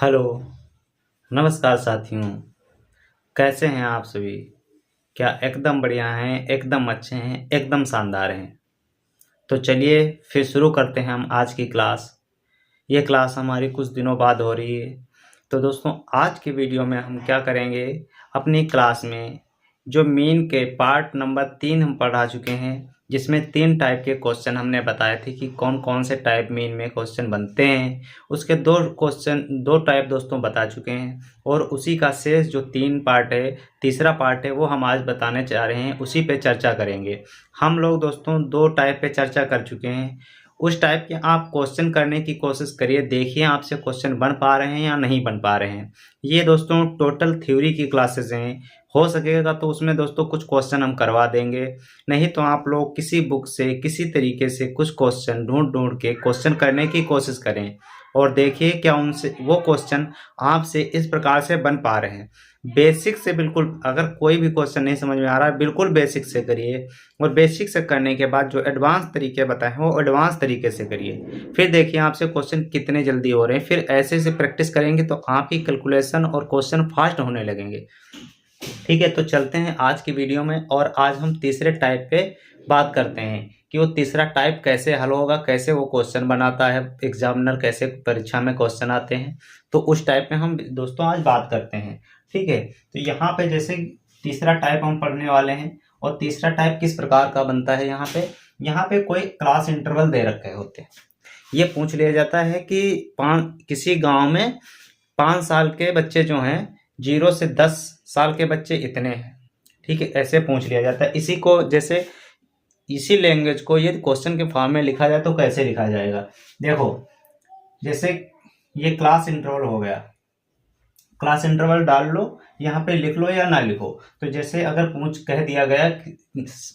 Hello, नमस्कार साथियों। कैसे हैं आप सभी? क्या एकदम बढ़िया हैं, एकदम अच्छे हैं, एकदम शानदार हैं? तो चलिए फिर शुरू करते हैं हम आज की क्लास। ये क्लास हमारी कुछ दिनों बाद हो रही है। तो दोस्तों आज की वीडियो में हम क्या करेंगे, अपनी क्लास में जो मीन के पार्ट नंबर 3 हम पढ़ा चुके हैं, जिसमें 3 टाइप के क्वेश्चन हमने बताए थे कि कौन कौन से टाइप मीन में क्वेश्चन बनते हैं। उसके 2 टाइप दोस्तों बता चुके हैं और उसी का शेष जो 3 पार्ट है, तीसरा पार्ट है, वो हम आज बताने जा रहे हैं, उसी पे चर्चा करेंगे। हम लोग दोस्तों 2 टाइप पे चर्चा कर चुके हैं। उस टाइप के आप क्वेश्चन करने की कोशिश करिए, देखिए आपसे क्वेश्चन बन पा रहे हैं या नहीं बन पा रहे हैं। ये दोस्तों टोटल थ्योरी की क्लासेस हैं। हो सकेगा तो उसमें दोस्तों कुछ क्वेश्चन हम करवा देंगे, नहीं तो आप लोग किसी बुक से किसी तरीके से कुछ क्वेश्चन ढूंढ ढूंढ के क्वेश्चन करने की कोशिश करें और देखिए क्या उनसे वो क्वेश्चन आपसे इस प्रकार से बन पा रहे हैं। बेसिक से बिल्कुल, अगर कोई भी क्वेश्चन नहीं समझ में आ रहा है, बिल्कुल बेसिक से करिए और बेसिक से करने के बाद जो एडवांस तरीके बताए हैं वो एडवांस तरीके से करिए। फिर देखिए आपसे क्वेश्चन कितने जल्दी हो रहे हैं। फिर ऐसे ऐसे प्रैक्टिस करेंगे तो आपकी कैलकुलेशन और क्वेश्चन फास्ट होने लगेंगे। ठीक है, तो चलते हैं आज की वीडियो में और आज हम तीसरे टाइप पे बात करते हैं कि वो तीसरा टाइप कैसे हल होगा, कैसे वो क्वेश्चन बनाता है, एग्जामिनर कैसे परीक्षा में क्वेश्चन आते हैं। तो उस टाइप में हम दोस्तों आज बात करते हैं। ठीक है, तो यहाँ पे जैसे तीसरा टाइप हम पढ़ने वाले हैं और तीसरा टाइप किस प्रकार का बनता है। यहाँ पे कोई क्लास इंटरवल दे रखे होते हैं। ये पूछ लिया जाता है कि किसी गांव में 5 साल के बच्चे जो हैं, 0 से 10 साल के बच्चे इतने हैं। ठीक है, ऐसे पूछ लिया जाता है। इसी को जैसे इसी लैंग्वेज को यदि क्वेश्चन के फॉर्म में लिखा जाए तो कैसे लिखा जाएगा, देखो जैसे ये क्लास इंटरवल हो गया, क्लास इंटरवल डाल लो, यहाँ पे लिख लो या ना लिखो। तो जैसे अगर पूछ कह दिया गया कि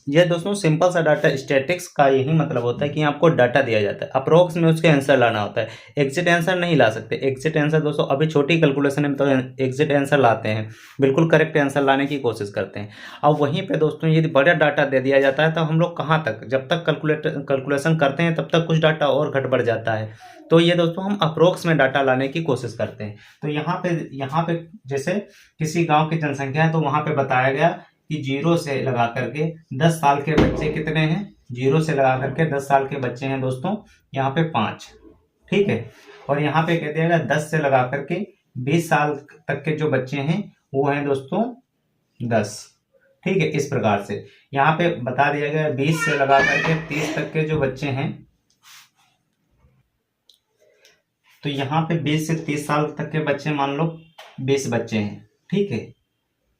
ये दोस्तों सिंपल सा डाटा, स्टैटिक्स का यही मतलब होता है कि आपको डाटा दिया जाता है, अप्रोक्स में उसके आंसर लाना होता है। एग्जिट आंसर नहीं ला सकते। एग्जिट आंसर दोस्तों अभी छोटी कैलकुलेशन में तो एग्जिट आंसर लाते हैं, बिल्कुल करेक्ट आंसर लाने की कोशिश करते हैं। अब वहीं पे दोस्तों यदि बड़ा डाटा दे दिया जाता है तो हम लोग कहाँ तक, जब तक कैलकुलेशन करते हैं तब तक कुछ डाटा और घट बढ़ जाता है। तो ये दोस्तों हम अप्रोक्स में डाटा लाने की कोशिश करते हैं। तो यहाँ पे जैसे किसी गांव की जनसंख्या है तो वहां पे बताया गया कि 0 से लगा करके 10 साल के बच्चे कितने हैं। 0 से लगा करके 10 साल के बच्चे हैं दोस्तों यहाँ पे 5। ठीक है, और यहाँ पे कह दिया गया 10 से लगा करके 20 साल तक के जो बच्चे हैं वो हैं दोस्तों 10। ठीक है, इस प्रकार से यहाँ पे बता दिया गया 20 से लगा करके 30 तक के जो बच्चे हैं, तो यहाँ पे 20 से 30 साल तक के बच्चे मान लो 20 बच्चे हैं। ठीक है,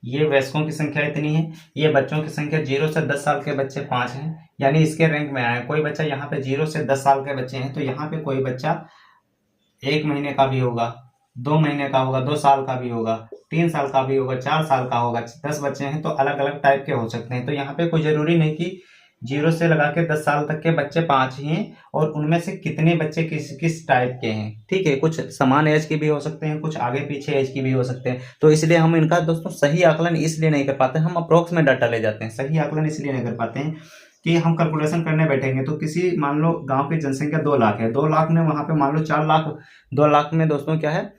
ये वयस्कों की संख्या इतनी है, ये बच्चों की संख्या 0 से 10 साल के बच्चे 5 हैं, यानी इसके रैंक में आए। कोई बच्चा यहाँ पे 0 से 10 साल के बच्चे हैं तो यहाँ पे कोई बच्चा 1 महीने का भी होगा, 2 महीने का होगा, 2 साल का भी होगा, 3 साल का भी होगा, 4 साल का होगा। 10 बच्चे हैं तो अलग अलग टाइप के हो सकते हैं। तो यहाँ पे कोई जरूरी नहीं कि 0 से लगा के 10 साल तक के बच्चे 5 ही हैं और उनमें से कितने बच्चे किस किस टाइप के हैं। ठीक है, कुछ समान एज के भी हो सकते हैं, कुछ आगे पीछे एज की भी हो सकते हैं। तो इसलिए हम इनका दोस्तों सही आकलन इसलिए नहीं कर पाते, हम अप्रोक्स में डाटा ले जाते हैं। सही आकलन इसलिए नहीं कर पाते हैं कि हम कैलकुलेशन करने बैठेंगे तो किसी मान लो गांव की जनसंख्या 2 लाख है, 2 लाख में वहां पे मान लो 4 लाख, 2 लाख में दोस्तों क्या है,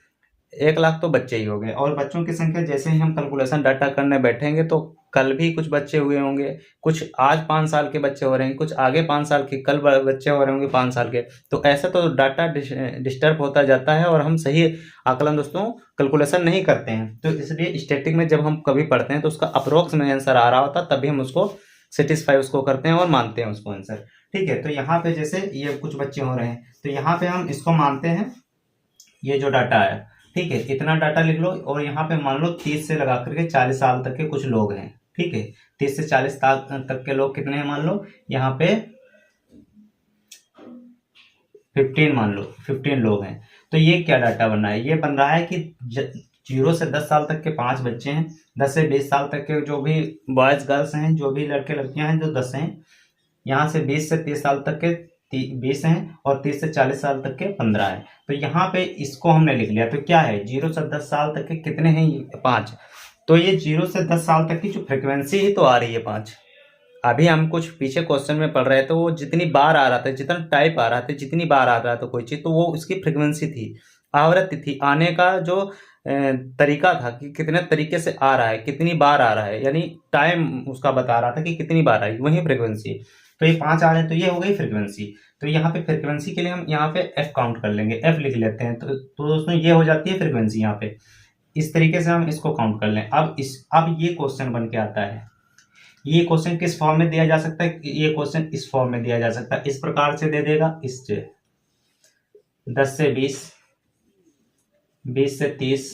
1 लाख तो बच्चे ही हो गए। और बच्चों की संख्या जैसे ही हम कैलकुलेशन डाटा करने बैठेंगे तो कल भी कुछ बच्चे हुए होंगे, कुछ आज 5 साल के बच्चे हो रहे हैं, कुछ आगे 5 साल के कल बच्चे हो रहे होंगे 5 साल के। तो ऐसा तो डाटा डिस्टर्ब होता जाता है और हम सही आकलन दोस्तों कैलकुलेशन नहीं करते हैं। तो इसलिए स्टैटिक में जब हम कभी पढ़ते हैं तो उसका अप्रोक्स में आंसर आ रहा होता तभी हम उसको सेटिस्फाई उसको करते हैं और मानते हैं उसको आंसर। ठीक है, तो यहाँ पे जैसे ये कुछ बच्चे हो रहे हैं तो यहाँ पे हम इसको मानते हैं, ये जो डाटा है। ठीक है, इतना डाटा लिख लो और यहाँ पे मान लो 30 से लगा करके 40 साल तक के कुछ लोग हैं। ठीक है, 30 से 40 साल तक के लोग कितने हैं मान लो, यहाँ पे 15 मान लो, 15 लोग हैं। तो ये क्या डाटा बन रहा है, ये बन रहा है कि 0 से 10 साल तक के 5 बच्चे हैं, 10 से 20 साल तक के जो भी बॉयज गर्ल्स हैं, जो भी लड़के लड़कियां हैं जो 10 हैं, यहाँ से 20 से 30 साल तक के 20 हैं और 30 से 40 साल तक के 15 है। तो यहाँ पे इसको हमने लिख लिया। तो क्या है, 0 से 10 साल तक के कितने हैं, 5। तो ये 0 से 10 साल तक की जो फ्रिक्वेंसी ही तो आ रही है 5। अभी हम कुछ पीछे क्वेश्चन में पढ़ रहे थे, वो जितनी बार आ रहा था, जितना टाइप आ रहा था, जितनी बार आ रहा था कोई चीज, तो वो उसकी फ्रिक्वेंसी थी। आवर्त तिथि आने का जो तरीका था कि कितने तरीके से आ रहा है, कितनी बार आ रहा है, यानी टाइम उसका बता रहा था कि कितनी बार आई, वही फ्रीक्वेंसी। तो ये 5 आ रहे हैं तो ये हो गई फ्रीक्वेंसी। तो यहाँ पे फ्रीक्वेंसी के लिए हम यहाँ पे एफ काउंट कर लेंगे, एफ लिख लेते हैं। तो दोस्तों ये हो जाती है फ्रीक्वेंसी यहाँ पे। इस तरीके से हम इसको काउंट कर लें। अब ये क्वेश्चन बन के आता है। ये क्वेश्चन किस फॉर्म में दिया जा सकता है? ये क्वेश्चन इस फॉर्म में दिया जा सकता है, इस प्रकार से दे देगा। इससे 10 से 20, 20 से 30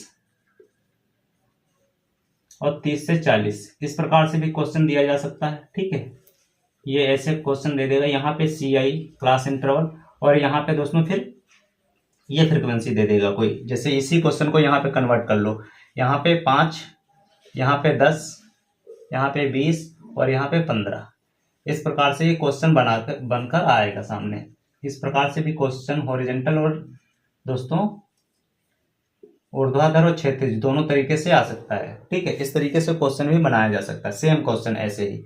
और 30 से 40, इस प्रकार से भी क्वेश्चन दिया जा सकता है। ठीक है, ये ऐसे क्वेश्चन दे देगा। यहाँ पे CI क्लास इंटरवल, और यहाँ पे दोस्तों फिर ये फ्रीक्वेंसी दे देगा कोई। जैसे इसी क्वेश्चन को यहाँ पे कन्वर्ट कर लो, यहाँ पे 5, यहाँ पे 10, यहाँ पे 20 और यहाँ पे 15। इस प्रकार से ये क्वेश्चन बनकर आएगा सामने। इस प्रकार से भी क्वेश्चन हॉरिजॉन्टल और दोस्तों ऊर्ध्वाधर और क्षैतिज दोनों तरीके से आ सकता है। ठीक है, इस तरीके से क्वेश्चन भी बनाया जा सकता है, सेम क्वेश्चन ऐसे ही।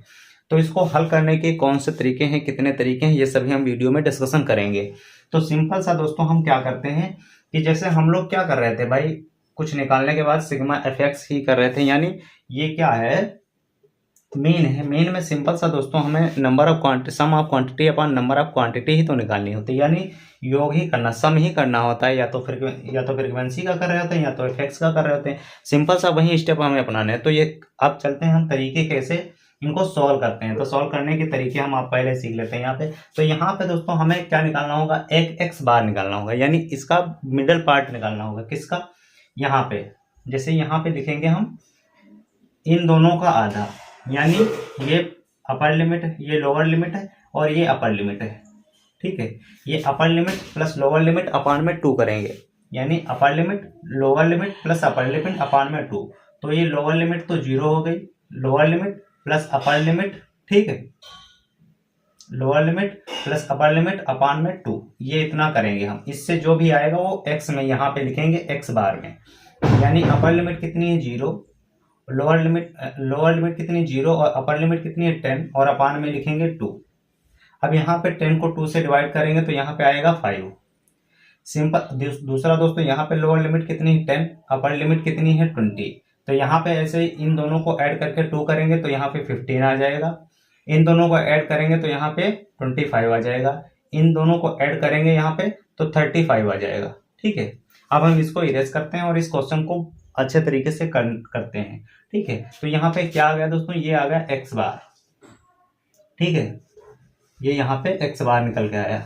तो इसको हल करने के कौन से तरीके हैं, कितने तरीके हैं, ये सभी हम वीडियो में डिस्कशन करेंगे। तो सिंपल सा दोस्तों हम क्या करते हैं कि जैसे हम लोग क्या कर रहे थे भाई, कुछ निकालने के बाद सिग्मा एफएक्स ही कर रहे थे, यानी ये क्या है, मीन है। मीन में सिंपल सा दोस्तों हमें number of quantity, sum of quantity upon number of quantity ही तो निकालनी होती है, यानी योग ही करना, सम ही करना होता है। या तो फ्रीक्वेंसी का कर रहे होते हैं या तो एफएक्स का कर रहे होते हैं। सिंपल सा वही स्टेप हमें अपनाने हैं। तो ये अब चलते हैं हम तरीके कैसे इनको सॉल्व करते हैं। तो सॉल्व करने के तरीके हम आप पहले सीख लेते हैं यहाँ पे। तो यहाँ पे दोस्तों हमें क्या निकालना होगा, एक एक्स बार निकालना होगा, यानी इसका मिडल पार्ट निकालना होगा। किसका? यहाँ पे। जैसे यहाँ पे लिखेंगे हम इन दोनों का आधा, यानी ये अपर लिमिट, ये लोअर लिमिट है और ये अपर लिमिट है। ठीक है, ये upper limit plus lower limit upon में 2 करेंगे, यानी upper limit lower limit plus upper limit upon में 2। तो ये लोअर लिमिट तो 0 हो गई, lower limit plus upper limit, ठीक है, lower limit plus upper limit upon में 2, ये इतना करेंगे हम। इससे जो भी आएगा वो एक्स में यहाँ पे लिखेंगे, एक्स बार में, यानी अपर लिमिट कितनी है 0, लोअर लिमिट कितनी 0 और अपर लिमिट कितनी है 10, और अपान में लिखेंगे 2। अब यहाँ पे 10 को 2 से डिवाइड करेंगे तो यहाँ पे आएगा 5। सिंपल। दूसरा दोस्तों यहाँ पे लोअर लिमिट कितनी है 10, अपर लिमिट कितनी है 20। तो यहाँ पे ऐसे इन दोनों को ऐड करके 2 करेंगे तो यहाँ पे 15 आ जाएगा। इन दोनों को ऐड करेंगे तो यहाँ पे 25 आ जाएगा। इन दोनों को ऐड करेंगे यहाँ पे तो 35 आ जाएगा। ठीक है, अब हम इसको इरेज करते हैं और इस क्वेश्चन को अच्छे तरीके से करते हैं। ठीक है, तो यहाँ पे क्या आ गया दोस्तों, ये आ गया एक्स बार। ठीक है, ये यहाँ पे एक्स बार निकल के आया।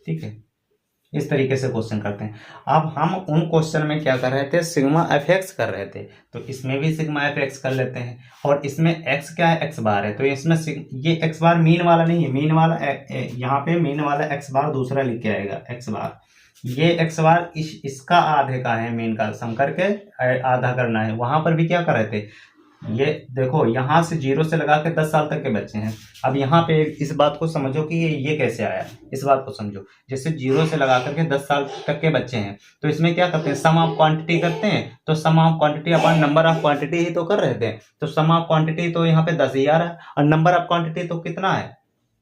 ठीक है, इस तरीके से क्वेश्चन करते हैं। अब हम उन क्वेश्चन में क्या कर रहे थे, सिग्मा एफ एक्स कर रहे थे, तो इसमें भी सिग्मा एफ एक्स कर लेते हैं। और इसमें एक्स क्या है, एक्स बार है, तो इसमें ये एक्स बार मीन वाला नहीं है, मीन वाला यहाँ पे मीन वाला एक्स बार दूसरा लिख के आएगा, एक्स बार। ये एक्स बार इसका आधे का है, मीन का सम करके आधा करना है। वहां पर भी क्या कर रहे थे, ये देखो यहाँ से 0 से लगा के 10 साल तक के बच्चे हैं। अब यहाँ पे इस बात को समझो कि ये कैसे आया, इस बात को समझो। जैसे 0 से लगा करके 10 साल तक के बच्चे हैं, तो इसमें क्या करते हैं, सम ऑफ क्वांटिटी करते हैं। तो sum of quantity upon number of quantity ही तो कर रहे थे, तो सम ऑफ क्वांटिटी तो यहाँ पे 10 ही आ रहा है, और नंबर ऑफ क्वांटिटी तो कितना है,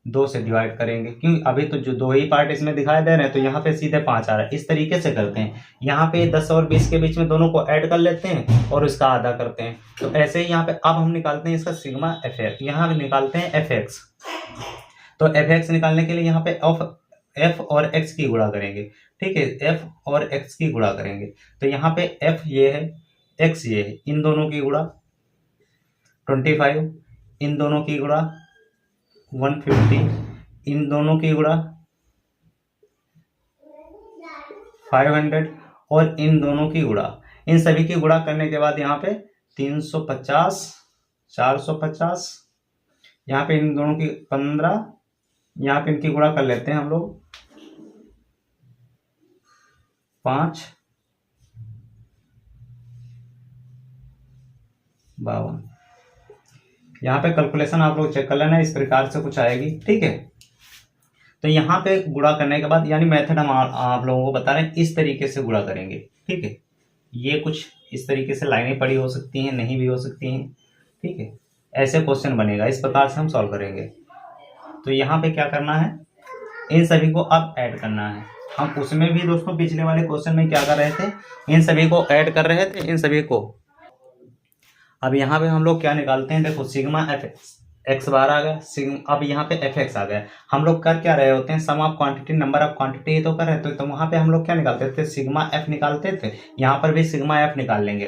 2 से डिवाइड करेंगे, क्योंकि अभी तो जो 2 ही पार्ट इसमें दिखाई दे रहे हैं, तो यहाँ पे सीधे 5 आ रहा है। इस तरीके से करते हैं। यहाँ पे 10 और 20 के बीच में दोनों को ऐड कर लेते हैं और उसका आधा करते हैं। तो ऐसे ही यहाँ पे अब हम निकालते हैं इसका सिग्मा एफ एक्स, यहाँ निकालते हैं एफ एक्स। तो एफ एक्स निकालने के लिए यहाँ पे एफ और एक्स की गुणा करेंगे। ठीक है, एफ और एक्स की गुणा करेंगे, तो यहाँ पे एफ ये है, एक्स ये है, इन दोनों की गुणा 25, इन दोनों की गुणा 150, इन दोनों की गुणा 500 और इन दोनों की गुणा, इन सभी की गुणा करने के बाद यहाँ पे 350, 450, यहाँ पे इन दोनों की 15, यहाँ पे इनकी गुणा कर लेते हैं हम लोग 5, 52। यहाँ पे कैलकुलेशन आप लोग चेक कर लेना, इस प्रकार से कुछ आएगी। ठीक है, तो यहाँ पे गुणा करने के बाद, यानी मेथड हम आप लोगों को बता रहे हैं, इस तरीके से गुणा करेंगे। ठीक है, ये कुछ इस तरीके से लाइनें पड़ी हो सकती हैं, नहीं भी हो सकती हैं। ठीक है, ऐसे क्वेश्चन बनेगा, इस प्रकार से हम सॉल्व करेंगे। तो यहाँ पे क्या करना है, इन सभी को अब ऐड करना है। हम उसमें भी दोस्तों पिछले वाले क्वेश्चन में क्या कर रहे थे, इन सभी को ऐड कर रहे थे, इन सभी को। अब यहाँ पे हम लोग क्या निकालते हैं, देखो सिग्मा एफ एक्स बार आ गया, अब यहाँ पे एफ एक्स आ गया। हम लोग कर क्या रहे होते हैं, sum of quantity number of quantity ही तो कर रहे थे। तो वहाँ पे हम लोग क्या निकालते थे, सिग्मा एफ निकालते थे। यहाँ पर भी सिग्मा एफ निकाल लेंगे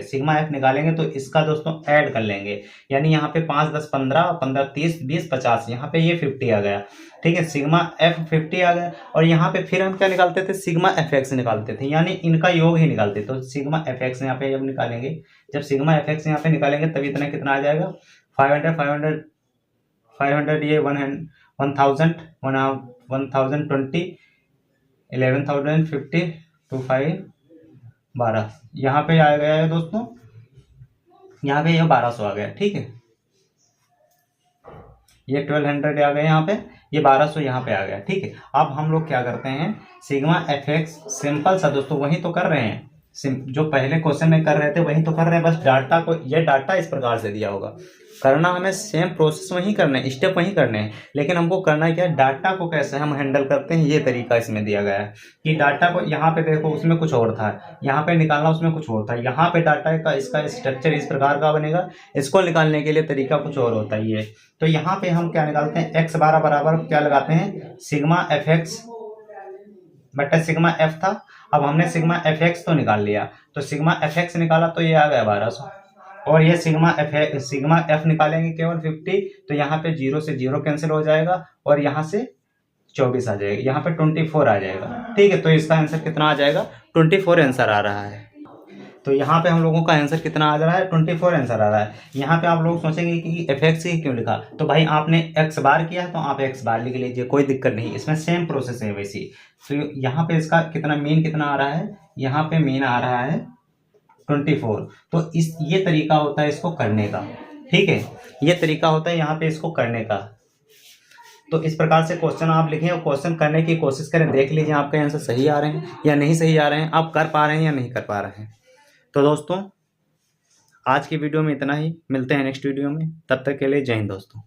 तो इसका दोस्तों ऐड कर लेंगे। यानी यहाँ पे 5 10 15 15 30 20 50, यहाँ पे ये 50 आ गया। ठीक है, सिग्मा एफ 50 आ गया। और यहाँ पे फिर हम क्या निकालते थे, सिग्मा एफ एक्स निकालते थे, यानी इनका योग ही निकालते। तो सिग्मा एफ एक्स यहाँ पे जब निकालेंगे, जब सिग्मा एफ एक्स यहाँ पे निकालेंगे तब इतना कितना आ जाएगा, 500 ये 1000 1020 11,050 2 5 12, यहाँ पे आ गया है दोस्तों, यहाँ पे ये 1200 आ गया। ठीक है, ये 1200 आ गया, यहाँ पे ये 1200 यहाँ पे आ गया। ठीक है, अब हम लोग क्या करते हैं, सिग्मा एफ एक्स सिंपल सा दोस्तों वही तो कर रहे हैं, जो पहले क्वेश्चन में कर रहे थे वही तो कर रहे हैं, बस डाटा को, ये डाटा इस प्रकार से दिया होगा, करना हमें सेम प्रोसेस वही करना है, स्टेप वही करने हैं, लेकिन हमको करना क्या है, डाटा को कैसे हम हैंडल करते हैं ये तरीका इसमें दिया गया है। कि डाटा को यहाँ पे देखो उसमें कुछ और था, यहाँ पे निकालना उसमें कुछ और था, यहाँ पे डाटा का इसका स्ट्रक्चर इस प्रकार का बनेगा, इसको निकालने के लिए तरीका कुछ और होता है ये। तो यहाँ पे हम क्या निकालते हैं, एक्स बारह बराबर क्या लगाते हैं, सिग्मा एफ एक्स बटा सिग्मा एफ था। अब हमने सिग्मा एफ एक्स तो निकाल लिया, तो सिग्मा एफ एक्स निकाला तो ये आ गया 1200, और ये सिग्मा एफ निकालेंगे केवल 50, तो यहाँ पे 0 से 0 कैंसिल हो जाएगा और यहाँ से 24 आ जाएगा, यहाँ पे 24 आ जाएगा। ठीक है, तो इसका आंसर कितना आ जाएगा, 24 आंसर आ रहा है। तो यहाँ पे हम लोगों का आंसर कितना आ रहा है, 24 आंसर आ रहा है। यहाँ पे आप लोग सोचेंगे कि एफ एक्स ही क्यों लिखा, तो भाई आपने एक्स बार किया है तो आप एक्स बार लिख लीजिए, कोई दिक्कत नहीं, इसमें सेम प्रोसेस है वैसी। तो यहाँ पे इसका कितना मीन कितना आ रहा है, यहाँ पे मीन आ रहा है 24। तो ये तरीका होता है इसको करने का। ठीक है, ये तरीका होता है यहाँ पे इसको करने का। तो इस प्रकार से क्वेश्चन आप लिखें और क्वेश्चन करने की कोशिश करें, देख लीजिए आपके आंसर सही आ रहे हैं या नहीं सही आ रहे हैं, आप कर पा रहे हैं या नहीं कर पा रहे हैं। तो दोस्तों आज की वीडियो में इतना ही, मिलते हैं नेक्स्ट वीडियो में, तब तक के लिए जय हिंद दोस्तों।